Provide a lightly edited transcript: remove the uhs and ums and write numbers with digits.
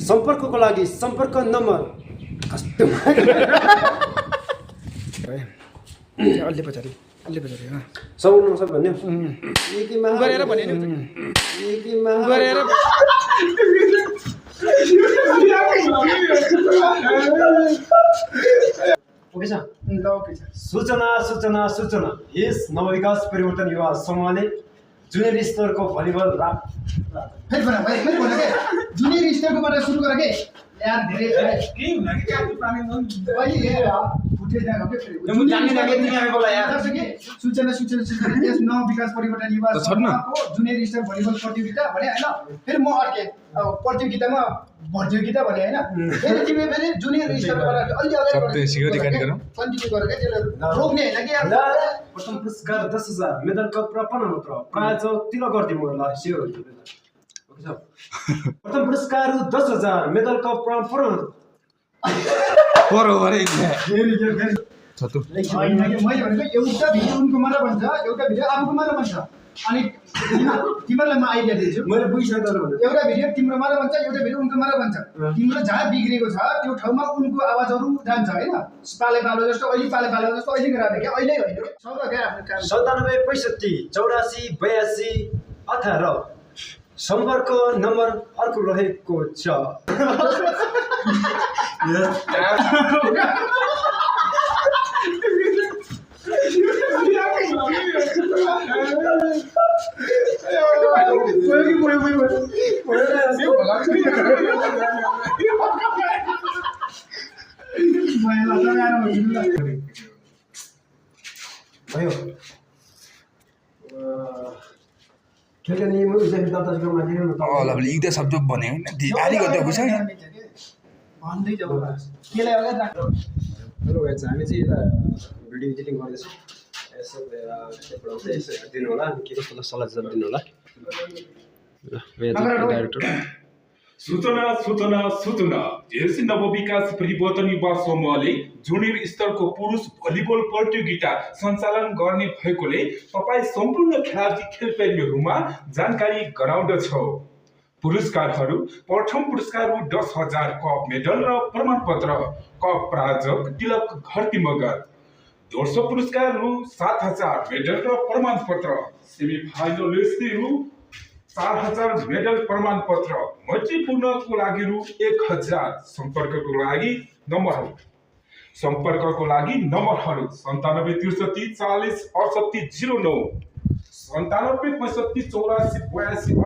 सम्पर्कको लागि सम्पर्क नम्बर अलि पछाडि सबै नसब भन्ने गरेर भने ओके छ सूचना सूचना सूचना यस नवविकास परिवर्तन युवा समूहले जुनियर स्तरको भलिबल जुनियर स्तरकोबाट सुरु गर के यार धेरै के हुन के कापी पानी अहिले फुटेज दिएको के फेरि म जान्ने नगे तिमी आएको यार सूचना यस नव विकास परिवर्तन युवा समूहको जुनियर स्तर भलिबल प्रतियोगिता भने हैन फेरि म अर्के प्रतियोगितामा प्रतियोगिता भने हैन फेरि तिमी फेरि जुनियर स्तरबाट अलि अगाडि कन्टिन्यू गर के त्यसले रोक्ने हैन कि यार प्रथम पुरस्कार 10,000 मेडल कप र प्रमाणपत्र प्राइज तिर गर्दिम ल स्योर ओके छ प्रथम पुरस्कार 10,000 मेडल कप र प्रमाणपत्र बरोबरै छतु हैन कि मैले भनेको एउटा भिडियो उनको मात्र भन्छ एउटा भिडियो आफूको मात्र भन्छ अनि तिमीलाई म आइडिया दिन्छु मैले बुझिसकेँ तर भने एउटा भिडियो तिम्रो मात्र भन्छ एउटा भिडियो उनको मात्र भन्छ तिम्रो जहाँ बिग्रेको छ त्यो ठाउँमा उनको आवाजहरू जान्छ हैन पाले पालो जस्तो अहिले पाले पालो जस्तो अहिले गराउने के अहिले होइन के सबै के आफ्नो काम 97 65 84 18 सम्पर्क नम्बर अर्को रहेको छ भयो खेलका नियमहरू चाहिँ दर्ताको माथि न त लिख्दै शब्द भने हैन आली गर्दै बुझ्छ भन्दै जाऊ केलाई अगाडि राख्नु हेलो गाइस हामी चाहिँ यता भिडियो एडिटिङ गर्दैछौँ यसो दिनु होला के कस्तो सल्लाह सुझाव दिनु होला डाइरेक्टर सूचना सूचना सूचना यस नवविकास परिवर्तन युवा समूहले जुनियर स्तरको पुरुष भलिबल प्रतियोगिता सञ्चालन गर्ने भएकोले तपाईँ सम्पूर्ण खेलाडी खेलप्रेमीहरूमा जानकारी गराउँदछौ। पुरस्कारहरू प्रथम पुरस्कार 10,000 कप मेडल र प्रमाणपत्र कप प्रायोजक तिलक घरती मगर। दोस्रो पुरस्कार 7,000 मेडल र प्रमाणपत्र सेमिफाइनलिस्टहरू 4,000 मेडल प्रमाणपत्र मैत्रीपूर्णको लागि 1,000 सम्पर्कको लागि नम्बरहरू 97 63 40 68 09 97 65 84 82